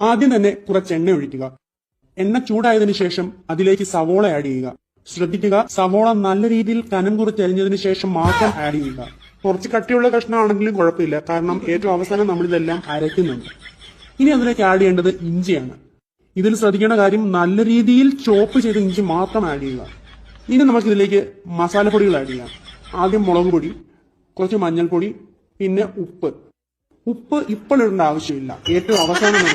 ആദ്യം തന്നെ കുറച്ച് എണ്ണ ഒഴിക്കുക. എണ്ണ ചൂടായതിനു ശേഷം അതിലേക്ക് സവോള ആഡ് ചെയ്യുക. ശ്രദ്ധിക്കുക, സവോള നല്ല രീതിയിൽ കനം കുറച്ചരിഞ്ഞതിനു ശേഷം മാത്രം ആഡ് ചെയ്യുക. കുറച്ച് കട്ടിയുള്ള കഷ്ണമാണെങ്കിലും കുഴപ്പമില്ല, കാരണം ഏറ്റവും അവസാനം നമ്മളിതെല്ലാം അരയ്ക്കുന്നുണ്ട്. ഇനി അതിലേക്ക് ആഡ് ചെയ്യേണ്ടത് ഇഞ്ചിയാണ്. ഇതിൽ ശ്രദ്ധിക്കേണ്ട കാര്യം, നല്ല രീതിയിൽ ചോപ്പ് ചെയ്ത ഇഞ്ചി മാത്രം ആഡ് ചെയ്യുക. ഇനി നമുക്കിതിലേക്ക് മസാലപ്പൊടികൾ ആഡ് ചെയ്യാം. ആദ്യം മുളക് പൊടി, കുറച്ച് മഞ്ഞൾപ്പൊടി, പിന്നെ ഉപ്പ്. ഉപ്പ് ഇപ്പോൾ ഇടേണ്ട ആവശ്യമില്ല, ഏറ്റവും അവസാനം